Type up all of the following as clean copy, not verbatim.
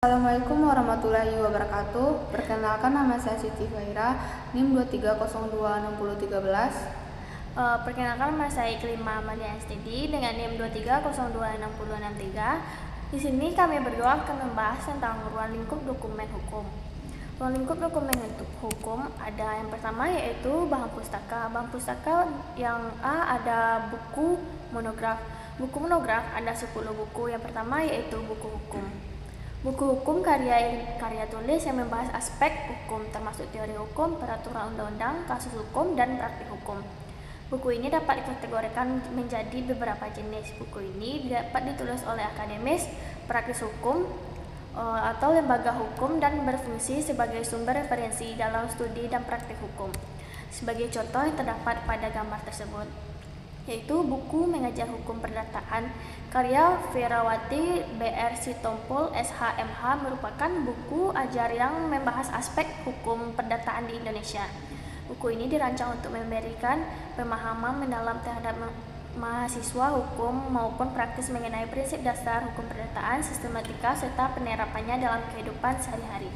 Assalamualaikum warahmatullahi wabarakatuh. Perkenalkan, nama saya Siti Faira, NIM 23026013. Perkenalkan, nama saya Iklima Amalia STD dengan NIM 23026063. Di sini kami berdua akan membahas tentang ruang lingkup dokumen hukum. Ruang lingkup dokumen hukum ada yang pertama yaitu bahan pustaka. Bahan pustaka yang A ada buku monograf. Buku monograf ada 10 buku. Yang pertama yaitu buku hukum. Buku hukum karya tulis yang membahas aspek hukum termasuk teori hukum, peraturan undang-undang, kasus hukum, dan praktik hukum. Buku ini dapat dikategorikan menjadi beberapa jenis. Buku ini dapat ditulis oleh akademis, praktis hukum, atau lembaga hukum dan berfungsi sebagai sumber referensi dalam studi dan praktik hukum. Sebagai contoh yang terdapat pada gambar tersebut, yaitu buku Mengajar Hukum Perdataan karya Ferawati BR Sitompul SHMH merupakan buku ajar yang membahas aspek hukum perdataan di Indonesia. Buku ini dirancang untuk memberikan pemahaman mendalam terhadap mahasiswa hukum maupun praktis mengenai prinsip dasar hukum perdataan, sistematika, serta penerapannya dalam kehidupan sehari-hari.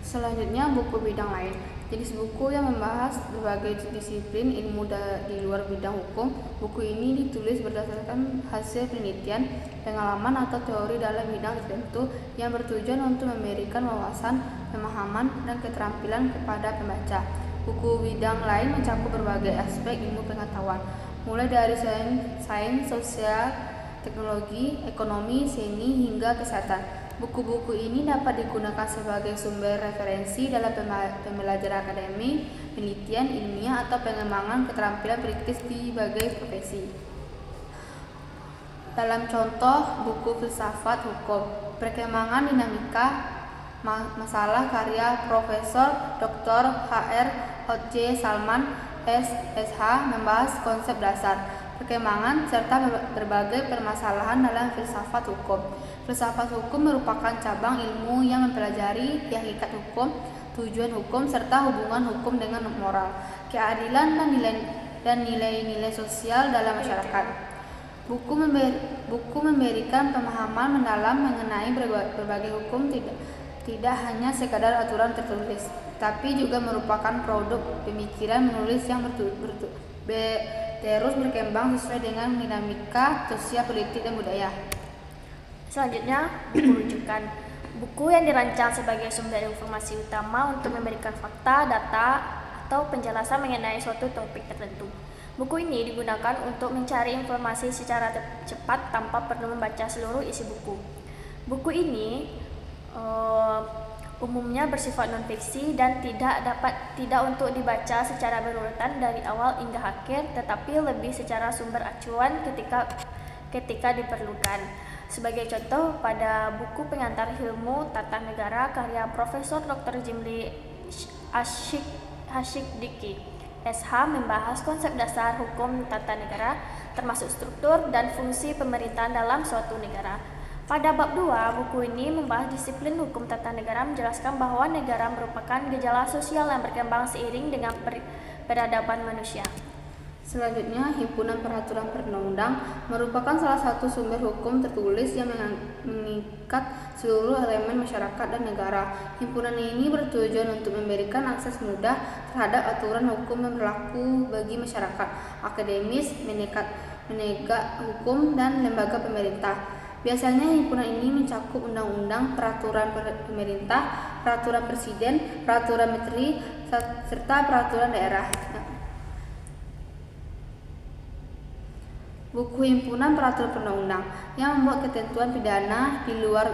Selanjutnya, buku bidang lain. Jenis buku yang membahas berbagai disiplin ilmu di luar bidang hukum. Buku ini ditulis berdasarkan hasil penelitian, pengalaman, atau teori dalam bidang tertentu yang bertujuan untuk memberikan wawasan, pemahaman, dan keterampilan kepada pembaca. Buku bidang lain mencakup berbagai aspek ilmu pengetahuan, mulai dari sains, sosial, teknologi, ekonomi, seni, hingga kesehatan. Buku-buku ini dapat digunakan sebagai sumber referensi dalam pembelajaran akademik, penelitian ilmiah, atau pengembangan keterampilan praktis di berbagai profesi. Dalam contoh, buku filsafat hukum, perkembangan dinamika masalah karya Profesor Dr. Hr. Oj. Salman, SSH, membahas konsep dasar, perkembangan, serta berbagai permasalahan dalam filsafat hukum. Filsafat hukum merupakan cabang ilmu yang mempelajari hakikat hukum, tujuan hukum, serta hubungan hukum dengan moral, keadilan, dan nilai-nilai sosial dalam masyarakat. Buku memberikan pemahaman mendalam mengenai berbagai hukum, tidak hanya sekadar aturan tertulis, tapi juga merupakan produk pemikiran menulis yang terus berkembang sesuai dengan dinamika sosial, politik, dan budaya. Selanjutnya, buku rujukan. Buku yang dirancang sebagai sumber informasi utama untuk memberikan fakta, data, atau penjelasan mengenai suatu topik tertentu. Buku ini digunakan untuk mencari informasi secara cepat tanpa perlu membaca seluruh isi buku. Buku ini umumnya bersifat non-fiksi dan tidak untuk dibaca secara berurutan dari awal hingga akhir, tetapi lebih secara sumber acuan ketika diperlukan. Sebagai contoh, pada buku Pengantar Ilmu Tata Negara karya Profesor Dr. Jimli Hasyikdiki, SH, membahas konsep dasar hukum tata negara, termasuk struktur dan fungsi pemerintahan dalam suatu negara. Pada bab 2, buku ini membahas disiplin hukum tata negara, menjelaskan bahwa negara merupakan gejala sosial yang berkembang seiring dengan peradaban manusia. Selanjutnya, himpunan peraturan perundang-undang merupakan salah satu sumber hukum tertulis yang mengikat seluruh elemen masyarakat dan negara. Himpunan ini bertujuan untuk memberikan akses mudah terhadap aturan hukum yang berlaku bagi masyarakat, akademis, penegak hukum, dan lembaga pemerintah. Biasanya himpunan ini mencakup undang-undang, peraturan pemerintah, peraturan presiden, peraturan menteri, serta peraturan daerah. Buku himpunan peraturan perundang-undang yang membuat ketentuan pidana di luar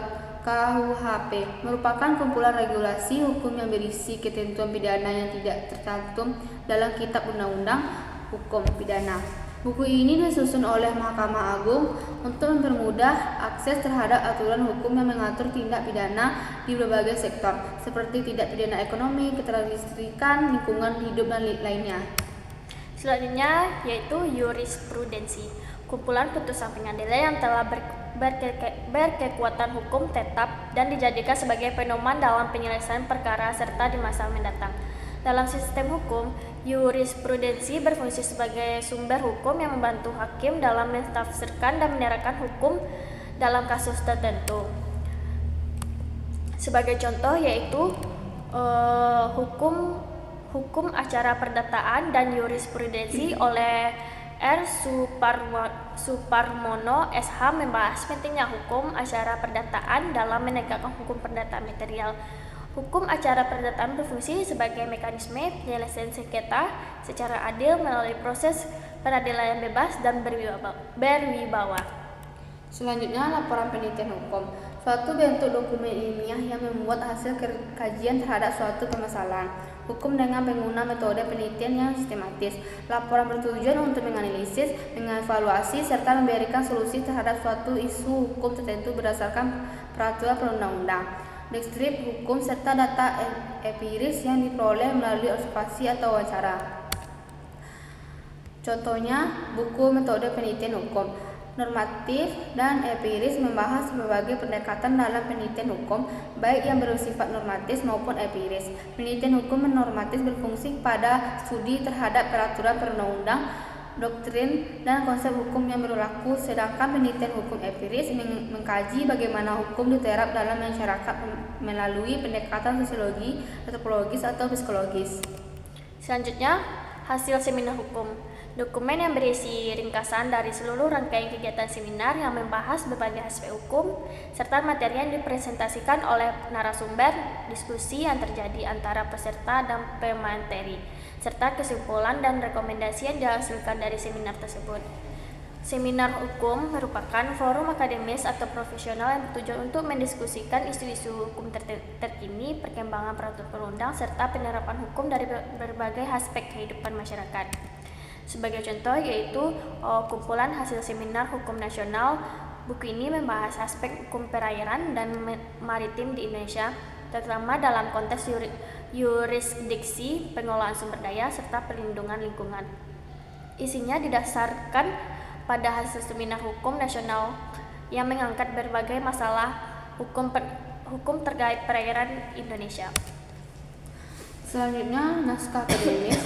KUHP merupakan kumpulan regulasi hukum yang berisi ketentuan pidana yang tidak tercantum dalam kitab undang-undang hukum pidana. Buku ini disusun oleh Mahkamah Agung untuk mempermudah akses terhadap aturan hukum yang mengatur tindak pidana di berbagai sektor, seperti tindak pidana ekonomi, keterlistrikan, lingkungan hidup, dan lainnya. Selanjutnya yaitu jurisprudensi, kumpulan putusan pengadilan yang telah berkekuatan hukum tetap dan dijadikan sebagai pedoman dalam penyelesaian perkara serta di masa mendatang. Dalam sistem hukum, jurisprudensi berfungsi sebagai sumber hukum yang membantu hakim dalam mentafsirkan dan menerapkan hukum dalam kasus tertentu. Sebagai contoh yaitu hukum acara perdataan dan jurisprudensi oleh R. Suparmono SH membahas pentingnya hukum acara perdataan dalam menegakkan hukum perdataan material. Hukum acara perdataan berfungsi sebagai mekanisme penyelesaian sengketa secara adil melalui proses peradilan yang bebas dan berwibawa. Selanjutnya, laporan penelitian hukum. Suatu bentuk dokumen ilmiah yang membuat hasil kajian terhadap suatu permasalahan hukum dengan pengguna metode penelitian yang sistematis. Laporan bertujuan untuk menganalisis, mengevaluasi, serta memberikan solusi terhadap suatu isu hukum tertentu berdasarkan peraturan perundang-undang, deskripsi hukum, serta data empiris yang diperoleh melalui observasi atau wawancara. Contohnya, buku metode penelitian hukum. Normatif dan empiris membahas berbagai pendekatan dalam penelitian hukum, baik yang bersifat normatif maupun empiris. Penelitian hukum normatif berfungsi pada studi terhadap peraturan perundang-undang, doktrin, dan konsep hukum yang berlaku, sedangkan penelitian hukum empiris mengkaji bagaimana hukum diterap dalam masyarakat melalui pendekatan sosiologi, antropologis, atau psikologis. Selanjutnya, hasil seminar hukum. Dokumen yang berisi ringkasan dari seluruh rangkaian kegiatan seminar yang membahas berbagai aspek hukum, serta materi yang dipresentasikan oleh narasumber, diskusi yang terjadi antara peserta dan pemateri, serta kesimpulan dan rekomendasi yang dihasilkan dari seminar tersebut. Seminar hukum merupakan forum akademis atau profesional yang bertujuan untuk mendiskusikan isu-isu hukum terkini, perkembangan peraturan perundang, serta penerapan hukum dari berbagai aspek kehidupan masyarakat. Sebagai contoh yaitu kumpulan hasil seminar hukum nasional. Buku ini membahas aspek hukum perairan dan maritim di Indonesia, terutama dalam konteks yurisdiksi, pengelolaan sumber daya, serta perlindungan lingkungan. Isinya didasarkan pada hasil seminar hukum nasional yang mengangkat berbagai masalah hukum terkait perairan Indonesia. Selanjutnya, naskah akademis.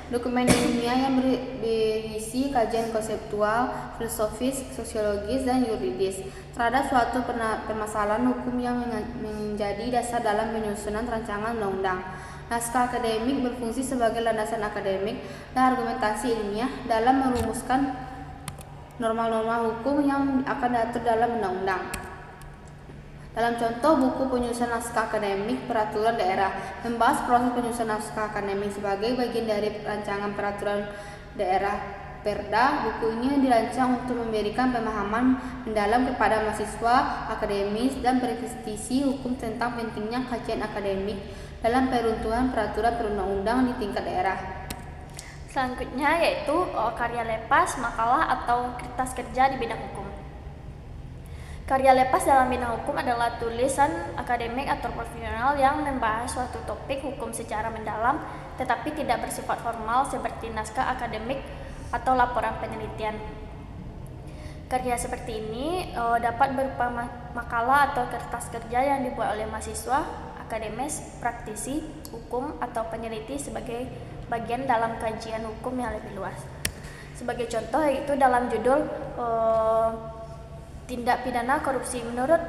Dokumen ilmiah yang berisi kajian konseptual, filosofis, sosiologis, dan yuridis terhadap suatu permasalahan hukum yang menjadi dasar dalam penyusunan rancangan undang-undang. Naskah akademik berfungsi sebagai landasan akademik dan argumentasi ilmiah dalam merumuskan norma-norma hukum yang akan diatur dalam undang-undang. Dalam contoh buku penyusunan naskah akademik peraturan daerah membahas proses penyusunan naskah akademik sebagai bagian dari rancangan peraturan daerah Perda. Buku ini dirancang untuk memberikan pemahaman mendalam kepada mahasiswa, akademis, dan praktisi hukum tentang pentingnya kajian akademik dalam peruntuhan peraturan perundang-undang di tingkat daerah. Selanjutnya yaitu karya lepas, makalah, atau kertas kerja di bidang hukum. Karya lepas dalam bidang hukum adalah tulisan akademik atau profesional yang membahas suatu topik hukum secara mendalam tetapi tidak bersifat formal seperti naskah akademik atau laporan penelitian. Karya seperti ini dapat berupa makalah atau kertas kerja yang dibuat oleh mahasiswa, akademis, praktisi hukum, atau peneliti sebagai bagian dalam kajian hukum yang lebih luas. Sebagai contoh yaitu dalam judul tindak pidana korupsi menurut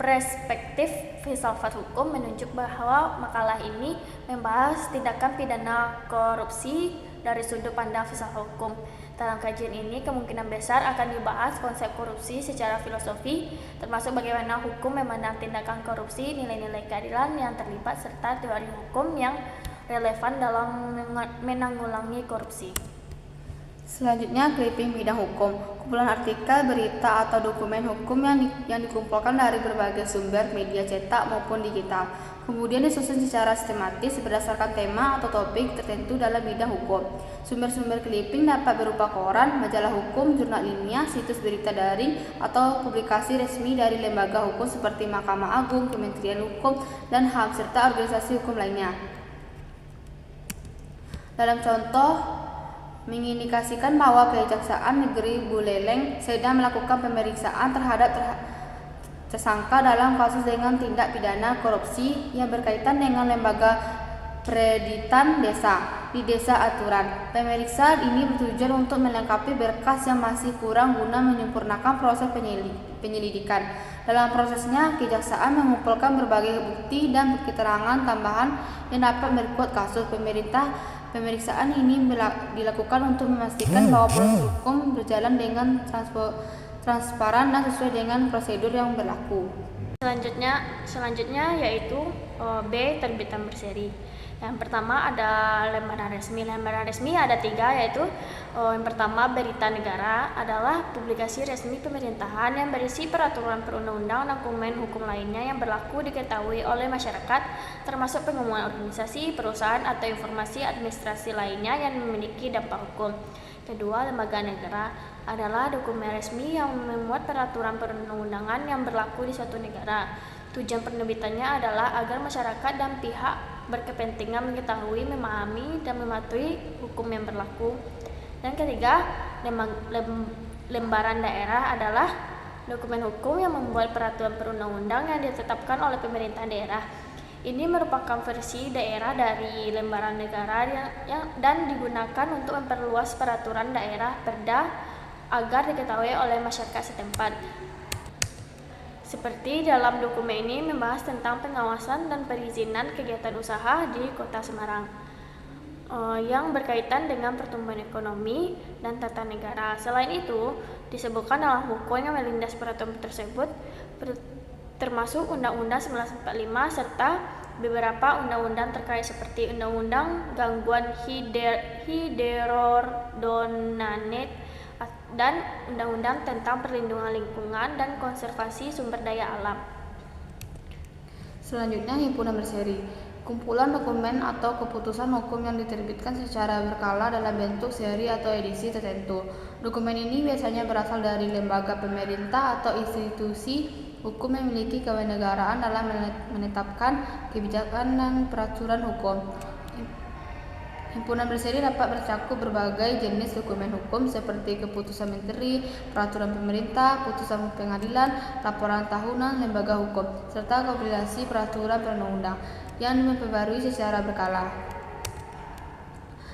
perspektif filsafat hukum menunjuk bahwa makalah ini membahas tindakan pidana korupsi dari sudut pandang filsafat hukum. Dalam kajian ini kemungkinan besar akan dibahas konsep korupsi secara filosofi, termasuk bagaimana hukum memandang tindakan korupsi, nilai-nilai keadilan yang terlibat, serta teori hukum yang relevan dalam menanggulangi korupsi. Selanjutnya, clipping bidang hukum. Kumpulan artikel, berita, atau dokumen hukum yang dikumpulkan dari berbagai sumber media cetak maupun digital. Kemudian disusun secara sistematis berdasarkan tema atau topik tertentu dalam bidang hukum. Sumber-sumber clipping dapat berupa koran, majalah hukum, jurnal ilmiah, situs berita daring, atau publikasi resmi dari lembaga hukum seperti Mahkamah Agung, Kementerian Hukum dan HAM, serta organisasi hukum lainnya. Dalam contoh, mengindikasikan bahwa Kejaksaan Negeri Buleleng sedang melakukan pemeriksaan terhadap tersangka dalam kasus dengan tindak pidana korupsi yang berkaitan dengan lembaga pereditan desa di Desa Aturan. Pemeriksaan ini bertujuan untuk melengkapi berkas yang masih kurang guna menyempurnakan proses penyelidikan. Dalam prosesnya, kejaksaan mengumpulkan berbagai bukti dan keterangan tambahan yang dapat memperkuat kasus. Pemeriksaan ini dilakukan untuk memastikan bahwa proses hukum berjalan dengan transparan dan sesuai dengan prosedur yang berlaku. Selanjutnya yaitu B. Terbitan berseri. Yang pertama ada lembaran resmi. Lembaran resmi ada 3, yaitu yang pertama Berita Negara adalah publikasi resmi pemerintahan yang berisi peraturan perundang-undang dan dokumen hukum lainnya yang berlaku diketahui oleh masyarakat, termasuk pengumuman organisasi, perusahaan atau informasi administrasi lainnya yang memiliki dampak hukum. Kedua, lembaga negara adalah dokumen resmi yang memuat peraturan perundang-undangan yang berlaku di suatu negara. Tujuan penerbitannya adalah agar masyarakat dan pihak berkepentingan mengetahui, memahami, dan mematuhi hukum yang berlaku. Dan ketiga, lembaran daerah adalah dokumen hukum yang membuat peraturan perundang-undang yang ditetapkan oleh pemerintah daerah. Ini merupakan versi daerah dari lembaran negara dan digunakan untuk memperluas peraturan daerah Perda agar diketahui oleh masyarakat setempat. Seperti dalam dokumen ini membahas tentang pengawasan dan perizinan kegiatan usaha di Kota Semarang yang berkaitan dengan pertumbuhan ekonomi dan tata negara. Selain itu, disebutkan dalam hukum yang melindas peraturan tersebut termasuk Undang-Undang 1945 serta beberapa undang-undang terkait seperti Undang-Undang Gangguan Hidrodinamik dan Undang-Undang tentang Perlindungan Lingkungan dan Konservasi Sumber Daya Alam. Selanjutnya, himpunan berseri. Kumpulan dokumen atau keputusan hukum yang diterbitkan secara berkala dalam bentuk seri atau edisi tertentu. Dokumen ini biasanya berasal dari lembaga pemerintah atau institusi hukum yang memiliki kewarganegaraan dalam menetapkan kebijakan dan peraturan hukum. Himpunan berseri dapat mencakup berbagai jenis dokumen hukum seperti keputusan menteri, peraturan pemerintah, putusan pengadilan, laporan tahunan lembaga hukum, serta kompilasi peraturan perundang-undang yang diperbarui secara berkala.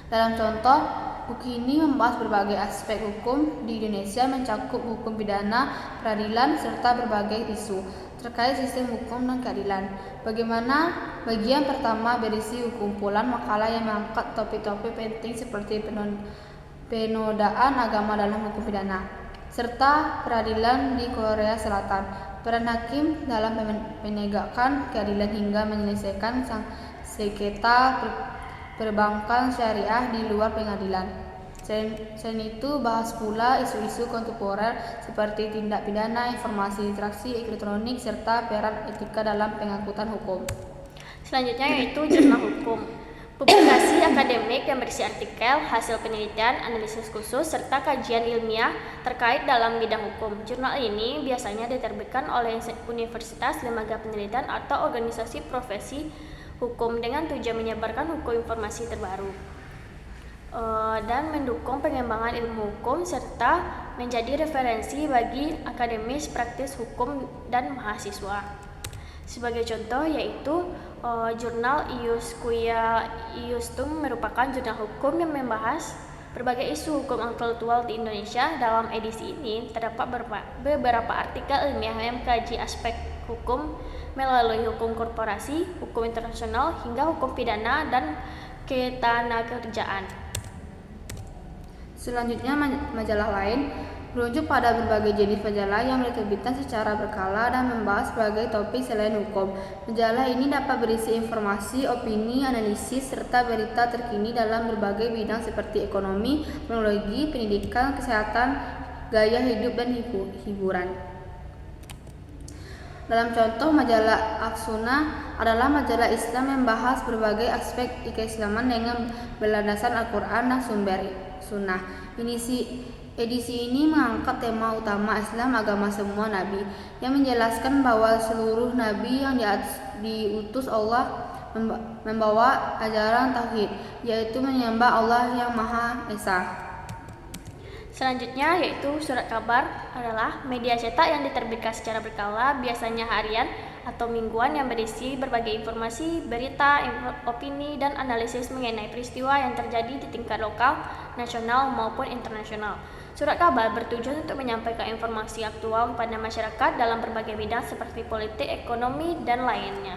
Dalam contoh, buku ini membahas berbagai aspek hukum di Indonesia mencakup hukum pidana, peradilan, serta berbagai isu terkait sistem hukum dan keadilan. Bagian pertama berisi kumpulan makalah yang mengangkat topik-topik penting seperti penodaan agama dalam hukum pidana, serta peradilan di Korea Selatan, peran hakim dalam menegakkan keadilan hingga menyelesaikan sengketa perbankan syariah di luar pengadilan. Selain itu, bahas pula isu-isu kontemporer seperti tindak pidana informasi interaksi elektronik serta peran etika dalam pengangkutan hukum. Selanjutnya yaitu jurnal hukum. Publikasi akademik yang berisi artikel, hasil penelitian, analisis khusus, serta kajian ilmiah terkait dalam bidang hukum. Jurnal ini biasanya diterbitkan oleh universitas, lembaga penelitian, atau organisasi profesi hukum dengan tujuan menyebarkan hukum informasi terbaru dan mendukung pengembangan ilmu hukum serta menjadi referensi bagi akademis praktis hukum dan mahasiswa. Sebagai contoh yaitu jurnal Ius Quia Iustum merupakan jurnal hukum yang membahas berbagai isu hukum intelektual di Indonesia. Dalam edisi ini terdapat beberapa artikel ilmiah yang mengkaji aspek hukum melalui hukum korporasi, hukum internasional, hingga hukum pidana dan ketenagakerjaan. Selanjutnya, majalah lain merujuk pada berbagai jenis majalah yang diterbitkan secara berkala dan membahas berbagai topik selain hukum. Majalah ini dapat berisi informasi, opini, analisis, serta berita terkini dalam berbagai bidang seperti ekonomi, teknologi, pendidikan, kesehatan, gaya hidup, dan hiburan. Dalam contoh, majalah Al-Sunnah adalah majalah Islam yang membahas berbagai aspek keislaman dengan berlandaskan Al-Quran dan sumber Sunnah. Edisi ini mengangkat tema utama Islam agama semua nabi, yang menjelaskan bahwa seluruh nabi yang diutus Allah membawa ajaran tauhid, yaitu menyembah Allah yang Maha Esa. Selanjutnya yaitu surat kabar adalah media cetak yang diterbitkan secara berkala, biasanya harian atau mingguan, yang berisi berbagai informasi, berita, opini, dan analisis mengenai peristiwa yang terjadi di tingkat lokal, nasional, maupun internasional. Surat kabar bertujuan untuk menyampaikan informasi aktual kepada masyarakat dalam berbagai bidang seperti politik, ekonomi, dan lainnya.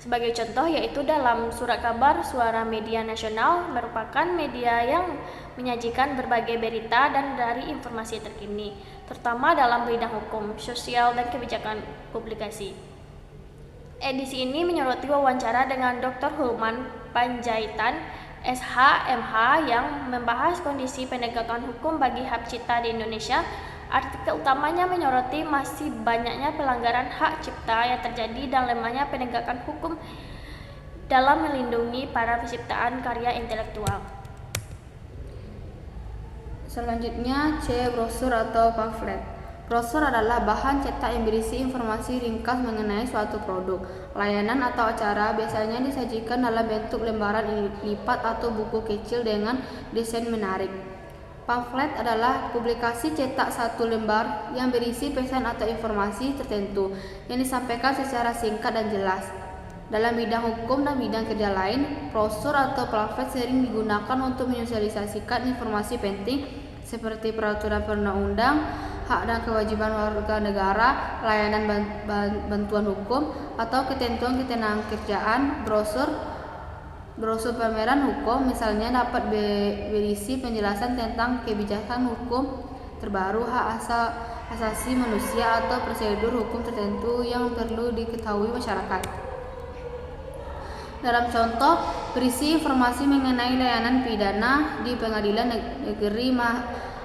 Sebagai contoh yaitu dalam surat kabar Suara Media Nasional merupakan media yang menyajikan berbagai berita dan dari informasi terkini, terutama dalam bidang hukum, sosial, dan kebijakan publikasi. Edisi ini menyoroti wawancara dengan Dr. Hulman Panjaitan, SH.MH yang membahas kondisi penegakan hukum bagi hak cipta di Indonesia. Artikel utamanya menyoroti masih banyaknya pelanggaran hak cipta yang terjadi dan lemahnya penegakan hukum dalam melindungi para penciptaan karya intelektual. Selanjutnya C. Brosur atau pamflet. Brosur adalah bahan cetak yang berisi informasi ringkas mengenai suatu produk, layanan atau acara, biasanya disajikan dalam bentuk lembaran lipat atau buku kecil dengan desain menarik. Pamflet adalah publikasi cetak satu lembar yang berisi pesan atau informasi tertentu yang disampaikan secara singkat dan jelas. Dalam bidang hukum dan bidang kerja lain, brosur atau pamflet sering digunakan untuk menyosialisasikan informasi penting seperti peraturan perundang-undang, hak dan kewajiban warga negara, layanan bantuan hukum, atau ketentuan ketenaga kerjaan. Brosur pameran hukum misalnya dapat berisi penjelasan tentang kebijakan hukum terbaru, hak asasi manusia, atau prosedur hukum tertentu yang perlu diketahui masyarakat. Dalam contoh, berisi informasi mengenai layanan pidana di Pengadilan Negeri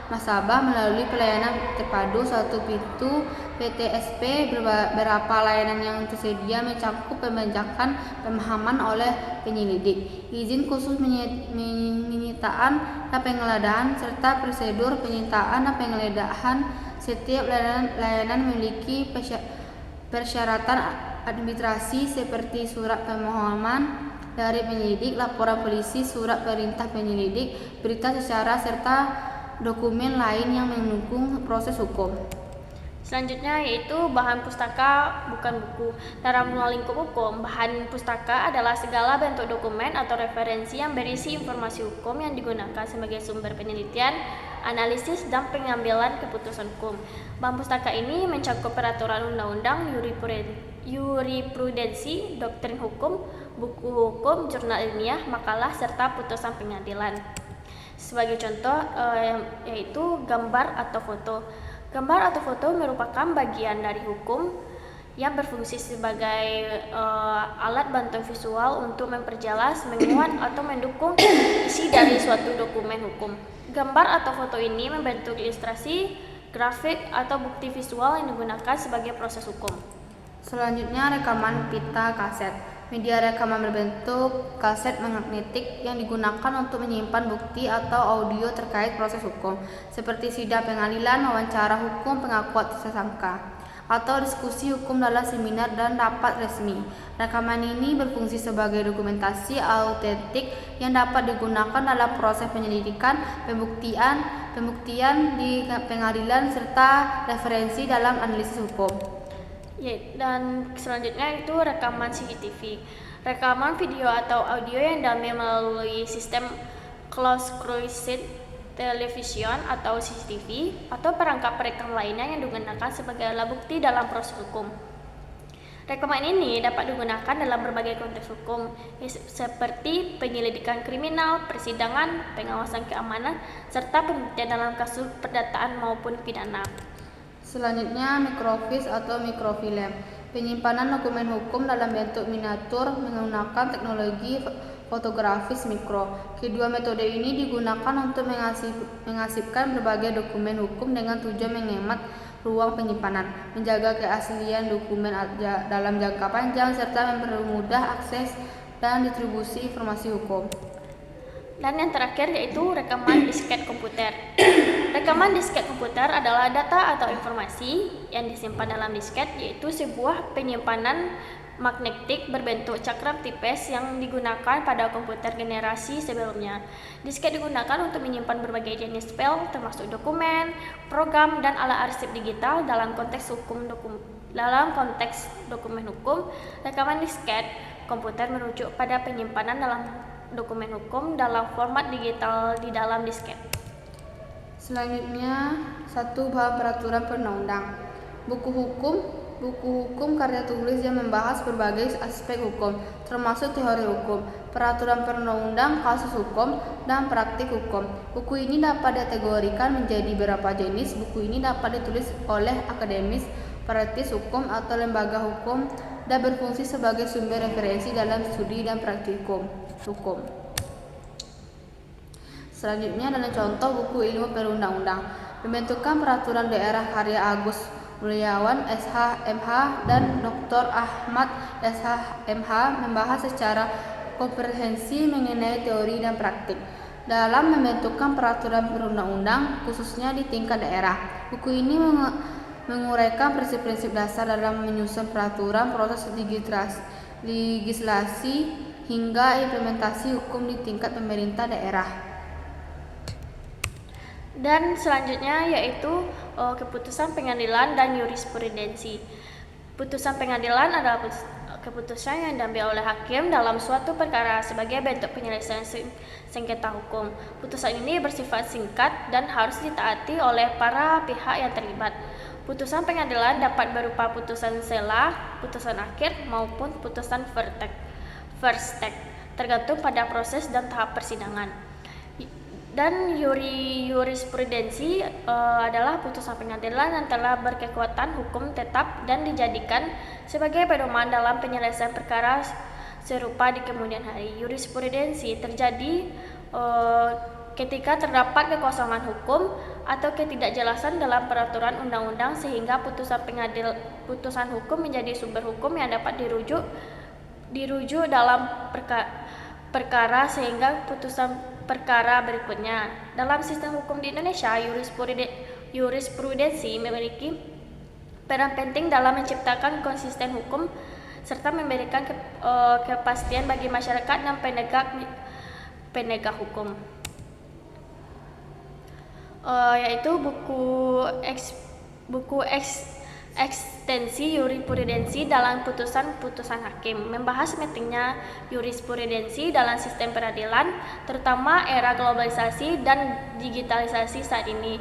Masabah melalui pelayanan terpadu satu pintu PTSP. Beberapa layanan yang tersedia mencakup pembajakan pemahaman oleh penyelidik, izin khusus penyitaan dan penggeledahan, serta prosedur penyitaan dan penggeledahan. Setiap layanan memiliki persyaratan administrasi seperti surat permohonan dari penyelidik, laporan polisi, surat perintah penyelidik, berita secara, serta dokumen lain yang mendukung proses hukum. Selanjutnya yaitu bahan pustaka bukan buku. Dalam ruang lingkup hukum, bahan pustaka adalah segala bentuk dokumen atau referensi yang berisi informasi hukum yang digunakan sebagai sumber penelitian, analisis, dan pengambilan keputusan hukum. Bahan pustaka ini mencakup peraturan undang-undang, yurisprudensi, doktrin hukum, buku hukum, jurnal ilmiah, makalah, serta putusan pengadilan. Sebagai contoh yaitu gambar atau foto. Gambar atau foto merupakan bagian dari hukum yang berfungsi sebagai alat bantuan visual untuk memperjelas, menguat, atau mendukung isi dari suatu dokumen hukum. Gambar atau foto ini membentuk ilustrasi, grafik, atau bukti visual yang digunakan sebagai proses hukum. Selanjutnya rekaman pita kaset. Media rekaman berbentuk kaset magnetik yang digunakan untuk menyimpan bukti atau audio terkait proses hukum, seperti sidang pengadilan, wawancara hukum, pengakuan tersangka, atau diskusi hukum dalam seminar dan rapat resmi. Rekaman ini berfungsi sebagai dokumentasi autentik yang dapat digunakan dalam proses penyelidikan, pembuktian di pengadilan, serta referensi dalam analisis hukum. Dan selanjutnya itu rekaman CCTV. Rekaman video atau audio yang diambil melalui sistem closed-circuit television atau CCTV atau perangkap perekam lainnya yang digunakan sebagai alat bukti dalam proses hukum. Rekaman ini dapat digunakan dalam berbagai konteks hukum seperti penyelidikan kriminal, persidangan, pengawasan keamanan, serta pembuktian dalam kasus perdataan maupun pidana. Selanjutnya mikrofilm atau mikrofilm. Penyimpanan dokumen hukum dalam bentuk miniatur menggunakan teknologi fotografis mikro. Kedua metode ini digunakan untuk mengarsipkan berbagai dokumen hukum dengan tujuan menghemat ruang penyimpanan, menjaga keaslian dokumen dalam jangka panjang, serta mempermudah akses dan distribusi informasi hukum. Dan yang terakhir yaitu rekaman disket komputer. Rekaman disket komputer adalah data atau informasi yang disimpan dalam disket, yaitu sebuah penyimpanan magnetik berbentuk cakram tipis yang digunakan pada komputer generasi sebelumnya. Disket digunakan untuk menyimpan berbagai jenis file termasuk dokumen, program, dan alat arsip digital. Dalam konteks dokumen hukum, rekaman disket komputer merujuk pada penyimpanan dalam dokumen hukum dalam format digital di dalam disket. Selanjutnya, 1. Bahan peraturan perundang-undang. Buku hukum karya tulis yang membahas berbagai aspek hukum, termasuk teori hukum, peraturan perundang-undang, kasus hukum, dan praktik hukum. Buku ini dapat dikategorikan menjadi beberapa jenis. Buku ini dapat ditulis oleh akademis, praktis hukum, atau lembaga hukum dan berfungsi sebagai sumber referensi dalam studi dan praktik hukum. Selanjutnya adalah contoh buku ilmu perundang-undang. Pembentukan peraturan daerah karya Agus Mulyawan SH MH dan Dr. Ahmad SH MH membahas secara komprehensif mengenai teori dan praktik dalam membentukkan peraturan perundang-undang, khususnya di tingkat daerah. Buku ini menguraikan prinsip-prinsip dasar dalam menyusun peraturan, proses legislasi hingga implementasi hukum di tingkat pemerintah daerah. Dan selanjutnya yaitu keputusan pengadilan dan jurisprudensi. Putusan pengadilan adalah keputusan yang diambil oleh hakim dalam suatu perkara sebagai bentuk penyelesaian sengketa hukum. Putusan ini bersifat singkat dan harus ditaati oleh para pihak yang terlibat. Putusan pengadilan dapat berupa putusan sela, putusan akhir, maupun putusan verdict, tergantung pada proses dan tahap persidangan. Dan jurisprudensi adalah putusan pengadilan yang telah berkekuatan hukum tetap dan dijadikan sebagai pedoman dalam penyelesaian perkara serupa di kemudian hari. Jurisprudensi terjadi ketika terdapat kekosongan hukum atau ketidakjelasan dalam peraturan undang-undang sehingga putusan hukum menjadi sumber hukum yang dapat dirujuk dalam perkara sehingga putusan perkara berikutnya. Dalam sistem hukum di Indonesia, jurisprudensi memiliki peran penting dalam menciptakan konsisten hukum serta memberikan kepastian bagi masyarakat dan penegak hukum. Yaitu buku ekstensi jurisprudensi dalam putusan hakim, membahas pentingnya jurisprudensi dalam sistem peradilan, terutama era globalisasi dan digitalisasi saat ini.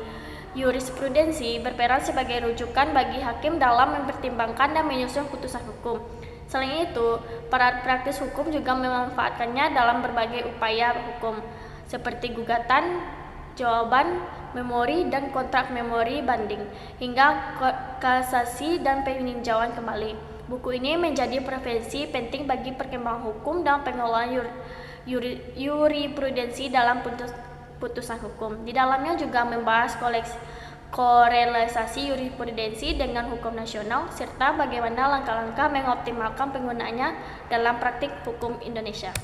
Jurisprudensi berperan sebagai rujukan bagi hakim dalam mempertimbangkan dan menyusun putusan hukum. Selain itu, para praktis hukum juga memanfaatkannya dalam berbagai upaya hukum, seperti gugatan, jawaban, memori dan kontrak memori banding, hingga kasasi dan peninjauan kembali. Buku ini menjadi referensi penting bagi perkembangan hukum dan pengelolaan jurisprudensi dalam putusan hukum. Di dalamnya juga membahas korelasi jurisprudensi dengan hukum nasional serta bagaimana langkah-langkah mengoptimalkan penggunaannya dalam praktik hukum Indonesia.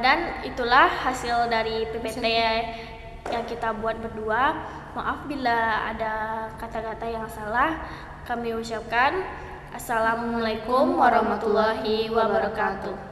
Dan itulah hasil dari PPT yang kita buat berdua. Maaf bila ada kata-kata yang salah. Kami ucapkan Assalamualaikum warahmatullahi wabarakatuh.